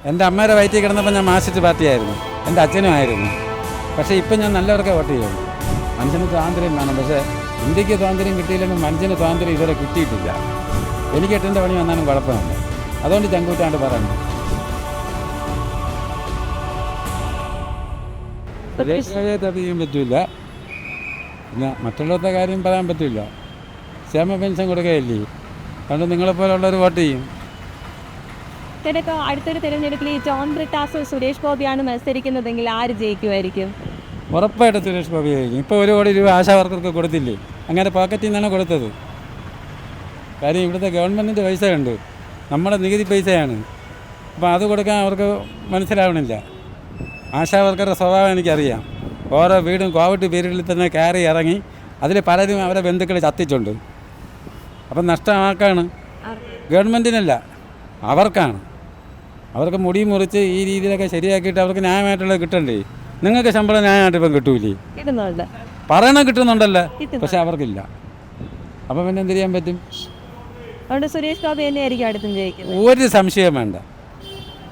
എൻ്റെ അമ്മയുടെ വയറ്റിൽ കിടന്നപ്പോൾ ഞാൻ മാർക്സിസ്റ്റ് പാർട്ടിയായിരുന്നു, എൻ്റെ അച്ഛനും ആയിരുന്നു. പക്ഷേ ഇപ്പം ഞാൻ നല്ലവർക്ക് വോട്ട് ചെയ്യും. മനുഷ്യന് സ്വാതന്ത്ര്യം വേണം, പക്ഷേ ഇന്ത്യക്ക് സ്വാതന്ത്ര്യം കിട്ടിയില്ലെങ്കിൽ മനുഷ്യന് സ്വാതന്ത്ര്യം ഇതുവരെ കിട്ടിയിട്ടില്ല. എനിക്ക് 8ൻ്റെ പണി വന്നാലും കുഴപ്പമില്ല. അതുകൊണ്ട് ചങ്കൂറ്റാണ്ട് പറയുന്നു. ചെയ്യാൻ പറ്റില്ല, പിന്നെ മറ്റുള്ളവരുടെ കാര്യം പറയാൻ പറ്റില്ല. ക്ഷേമ പെൻഷൻ കൊടുക്കുകയില്ലേ, അതുകൊണ്ട് നിങ്ങളെപ്പോലുള്ളവർ വോട്ട് ചെയ്യും. അടുത്തൊരു തിരഞ്ഞെടുപ്പിൽ ഈ ജോൺ ബ്രിട്ടാസും സുരേഷ് ഗോപിയാണ് മത്സരിക്കുന്നതെങ്കിൽ ആര് ജയിക്കുമായിരിക്കും? ഉറപ്പായിട്ട് സുരേഷ് ഗോപി ജയിക്കും. ഇപ്പോൾ 1 കോടി രൂപ ആശാവർക്കർക്ക് കൊടുത്തില്ലേ, അങ്ങനെ പോക്കറ്റിൽ നിന്നാണ് കൊടുത്തത്. കാര്യം ഇവിടുത്തെ ഗവൺമെൻറ്റിൻ്റെ പൈസയുണ്ട്, നമ്മുടെ നികുതി പൈസയാണ്. അപ്പോൾ അത് കൊടുക്കാൻ അവർക്ക് മനസ്സിലാവണില്ല. ആശാവർക്കറുടെ സ്വഭാവം എനിക്കറിയാം. ഓരോ വീടും കോവിഡ് പീരീഡിൽ തന്നെ കയറി ഇറങ്ങി അതിൽ പലരും അവരെ ബന്ധുക്കൾ ചത്തിച്ചുണ്ട്. അപ്പം നഷ്ടമാക്കാണ് ഗവൺമെൻറ്റിനല്ല, അവർക്കാണ്. അവർക്ക് മുടി മുറിച്ച് ഈ രീതിയിലൊക്കെ ശരിയാക്കിയിട്ട് അവർക്ക് ന്യായമായിട്ടുള്ളത് കിട്ടണ്ടേ? നിങ്ങൾക്ക് ശമ്പളം ന്യായമായിട്ട് ഇപ്പം കിട്ടൂലേ? പറയണം കിട്ടുന്നുണ്ടല്ലോ, പക്ഷെ അവർക്കില്ല. അപ്പം പിന്നെ എന്ത് ചെയ്യാൻ പറ്റും? അതുകൊണ്ട് സുരേഷ് ഗോപി തന്നെയായിരിക്കും അടുത്തും ജയിക്കുന്നത്. ഒരു സംശയം വേണ്ട.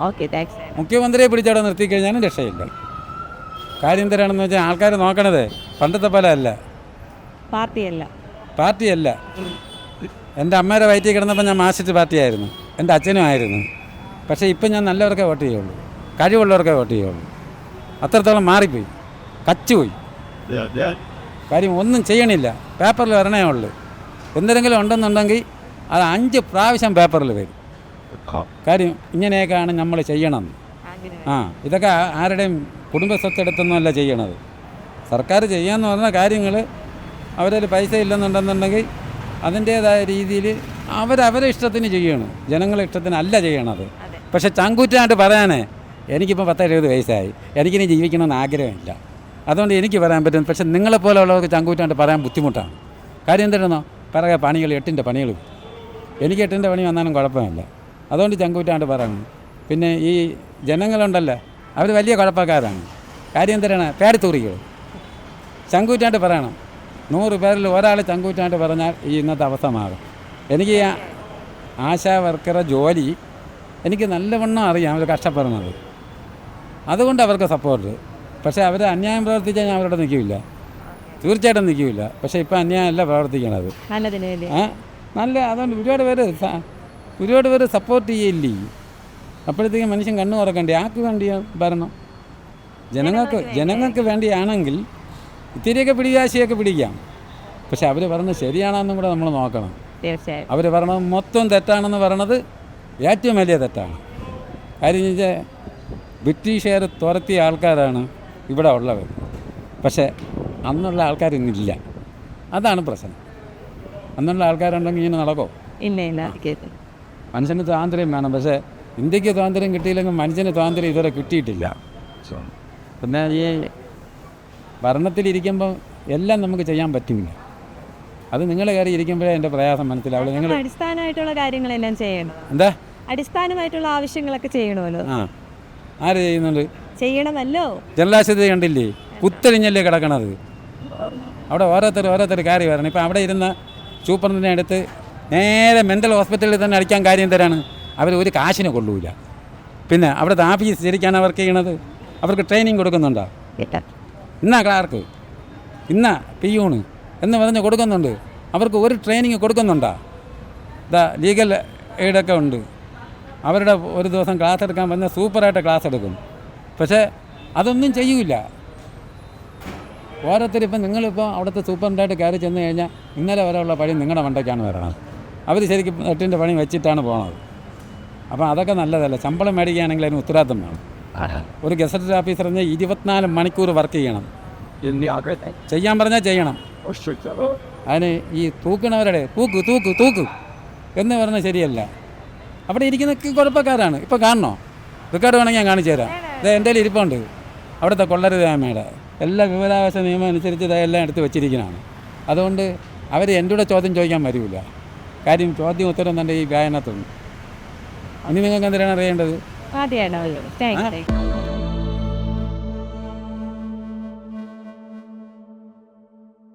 Okay, thanks. മുഖ്യമന്ത്രിയെ പിടിച്ചവിടെ നിർത്തിക്കഴിഞ്ഞാലും രക്ഷയില്ല. കാര്യം എന്തരാണെന്ന് വെച്ചാൽ ആൾക്കാർ നോക്കണത് പണ്ടത്തെ പോലെ അല്ല, പാർട്ടിയല്ല. എൻ്റെ അമ്മയുടെ വയറ്റിൽ കിടന്നപ്പോൾ ഞാൻ മാർക്സിസ്റ്റ് പാർട്ടിയായിരുന്നു, എൻ്റെ അച്ഛനും ആയിരുന്നു. പക്ഷേ ഇപ്പം ഞാൻ നല്ലവർക്കേ വോട്ട് ചെയ്യുള്ളൂ, കഴിവുള്ളവർക്കേ വോട്ട് ചെയ്യുള്ളൂ. അത്രത്തോളം മാറിപ്പോയി, കച്ചുപോയി. കാര്യം ഒന്നും ചെയ്യണില്ല, പേപ്പറിൽ വരണേ ഉള്ളൂ. എന്തെങ്കിലും ഉണ്ടെന്നുണ്ടെങ്കിൽ അത് 5 പ്രാവശ്യം പേപ്പറിൽ വരും. കാര്യം ഇങ്ങനെയൊക്കെയാണ് നമ്മൾ ചെയ്യണം. ഇതൊക്കെ ആരുടെയും കുടുംബ സ്വത്തെടുത്തൊന്നുമല്ല ചെയ്യണത്. സർക്കാർ ചെയ്യാമെന്ന് പറഞ്ഞ കാര്യങ്ങൾ അവരിൽ പൈസ ഇല്ലെന്നുണ്ടെന്നുണ്ടെങ്കിൽ അതിൻ്റേതായ രീതിയിൽ അവരെ ഇഷ്ടത്തിന് ചെയ്യണം, ജനങ്ങളെ ഇഷ്ടത്തിനല്ല ചെയ്യണത്. പക്ഷെ ചങ്കൂറ്റായിട്ട് പറയാനേ എനിക്കിപ്പോൾ 10-70 വയസ്സായി, എനിക്കിനി ജീവിക്കണമെന്ന് ആഗ്രഹമില്ല. അതുകൊണ്ട് എനിക്ക് പറയാൻ പറ്റും. പക്ഷെ നിങ്ങളെപ്പോലുള്ളവർക്ക് ചങ്കൂറ്റായിട്ട് പറയാൻ ബുദ്ധിമുട്ടാണ്. കാര്യം എന്താണെന്നോ, പറയുക പണികൾ 8ൻ്റെ പണികൾ. എനിക്ക് 8ൻ്റെ പണി വന്നാലും കുഴപ്പമില്ല. അതുകൊണ്ട് ചങ്കൂറ്റാണ്ട് പറയുന്നു. പിന്നെ ഈ ജനങ്ങളുണ്ടല്ലോ, അവർ വലിയ കുഴപ്പക്കാരാണ്. കാര്യം എന്തിനാണ്? പേടിത്തൂറികൾ. ചങ്കൂറ്റാണ്ട് പറയണം. 100 പേരിൽ ഒരാൾ ചങ്കൂറ്റാണ്ട് പറഞ്ഞാൽ ഈ ഇന്നത്തെ അവസ്ഥ മാറും. എനിക്ക് ആശാ വർക്കറുടെ ജോലി എനിക്ക് നല്ലവണ്ണം അറിയാം, അവർ കഷ്ടപ്പെടുന്നത്. അതുകൊണ്ട് അവർക്ക് സപ്പോർട്ട്. പക്ഷേ അവർ അന്യായം പ്രവർത്തിച്ചാൽ ഞാൻ അവരോട് നിൽക്കില്ല, തീർച്ചയായിട്ടും നിൽക്കില്ല. പക്ഷേ ഇപ്പം അന്യായമല്ല പ്രവർത്തിക്കണത്, നല്ല. അതുകൊണ്ട് ഒരുപാട് പേര് സപ്പോർട്ട് ചെയ്യില്ലേ. അപ്പോഴത്തേക്കും മനുഷ്യൻ കണ്ണു തുറക്കണ്ടേ? ആർക്ക് വേണ്ടിയാണ് ഭരണം? ജനങ്ങൾക്ക് വേണ്ടിയാണെങ്കിൽ ഇത്തിരിയൊക്കെ പിടികാശിയൊക്കെ പിടിക്കാം. പക്ഷെ അവർ പറഞ്ഞത് ശരിയാണെന്നും കൂടെ നമ്മൾ നോക്കണം. അവർ പറഞ്ഞത് മൊത്തം തെറ്റാണെന്ന് പറയണത് ഏറ്റവും വലിയ തെറ്റാണ്. കാര്യം വെച്ചാൽ ബ്രിട്ടീഷുകാർ തുരത്തിയ ആൾക്കാരാണ് ഇവിടെ ഉള്ളവർ. പക്ഷേ അന്നുള്ള ആൾക്കാരിന്നില്ല, അതാണ് പ്രശ്നം. അന്നുള്ള ആൾക്കാരുണ്ടെങ്കിൽ ഇങ്ങനെ നടക്കോ? ഇല്ല. മനുഷ്യന് സ്വാതന്ത്ര്യം വേണം, പക്ഷേ ഇന്ത്യക്ക് സ്വാതന്ത്ര്യം കിട്ടിയില്ലെങ്കിൽ മനുഷ്യന് സ്വാതന്ത്ര്യം ഇതുവരെ കിട്ടിയിട്ടില്ല. പിന്നെ ഈ ഭരണത്തിലിരിക്കുമ്പോൾ എല്ലാം നമുക്ക് ചെയ്യാൻ പറ്റില്ല. അത് നിങ്ങൾ കയറി ഇരിക്കുമ്പോഴേ എൻ്റെ പ്രയാസം മനസ്സിലാവുള്ളൂ. നിങ്ങൾ അടിസ്ഥാനമായിട്ടുള്ള കാര്യങ്ങളെല്ലാം ചെയ്യണം. എന്താ അടിസ്ഥാനമായിട്ടുള്ള ആവശ്യങ്ങളൊക്കെ ചെയ്യണമല്ലോ. ആര് ചെയ്യുന്നുണ്ട്? ചെയ്യണമല്ലോ. ജലാശുപത്രി കണ്ടില്ലേ, കുത്തഴിഞ്ഞല്ലേ കിടക്കണത്. അവിടെ ഓരോരുത്തർ കയറി വരണം. ഇപ്പം അവിടെ ഇരുന്ന സൂപ്പറിനെ അടുത്ത് നേരെ മെൻ്റൽ ഹോസ്പിറ്റലിൽ തന്നെ അടിക്കാൻ കാര്യം തരാണ്. അവർ ഒരു കാശിനെ കൊള്ളൂല. പിന്നെ അവിടുത്തെ ആഫീസ് ശരിക്കാണ് വർക്ക് ചെയ്യണത്. അവർക്ക് ട്രെയിനിങ് കൊടുക്കുന്നുണ്ടോ? ഇന്നാ ക്ലാർക്ക്, ഇന്നാ പിയൂണ് എന്ന് പറഞ്ഞ് കൊടുക്കുന്നുണ്ട്. അവർക്ക് ഒരു ട്രെയിനിങ് കൊടുക്കുന്നുണ്ടോ? ലീഗൽ എയ്ഡൊക്കെ ഉണ്ട്. അവരുടെ ഒരു ദിവസം ക്ലാസ് എടുക്കാൻ പറഞ്ഞാൽ സൂപ്പറായിട്ട് ക്ലാസ് എടുക്കും. പക്ഷേ അതൊന്നും ചെയ്യൂല. ഓരോരുത്തരിപ്പം നിങ്ങളിപ്പോൾ അവിടുത്തെ സൂപ്പറിൻ്റായിട്ട് കയറി ചെന്ന് കഴിഞ്ഞാൽ ഇന്നലെ വരെയുള്ള പണി നിങ്ങളുടെ മണ്ടയ്ക്കാണ് വരണത്. അവർ ശരിക്കും 8ൻ്റെ പണി വെച്ചിട്ടാണ് പോണത്. അപ്പോൾ അതൊക്കെ നല്ലതല്ല. ശമ്പളം മേടിക്കുകയാണെങ്കിൽ അതിന് ഉത്തരവാദിത്തം വേണം. ഒരു ഗസറ്റഡ് ഓഫീസർ പറഞ്ഞാൽ 24 മണിക്കൂർ വർക്ക് ചെയ്യണം. ചെയ്യാൻ പറഞ്ഞാൽ ചെയ്യണം. അതിന് ഈ തൂക്കണവരുടെ തൂക്ക് എന്ന് പറഞ്ഞാൽ ശരിയല്ല. അവിടെ ഇരിക്കുന്നൊക്കെ കുഴപ്പക്കാരാണ്. ഇപ്പോൾ കാണണോ? റെക്കോർഡ് വേണമെങ്കിൽ ഞാൻ കാണിച്ചു തരാം. ഇത് എൻ്റെ കയ്യിൽ ഇരിപ്പുണ്ട്. അവിടുത്തെ കൊള്ളരുതായ്മയുടെ എല്ലാ വിവരാവകാശ നിയമം അനുസരിച്ച് ഇതെല്ലാം എടുത്ത് വെച്ചിരിക്കുന്നതാണ്. അതുകൊണ്ട് അവർ എൻ്റെ കൂടെ ചോദ്യം ചോദിക്കാൻ വരില്ല. കാര്യം ചോദ്യം ഉത്തരം തന്നെ ഈ വ്യായനത്തുണ്ട്. ഇനി നിങ്ങൾക്ക് എന്തിനാണ് അറിയേണ്ടത്?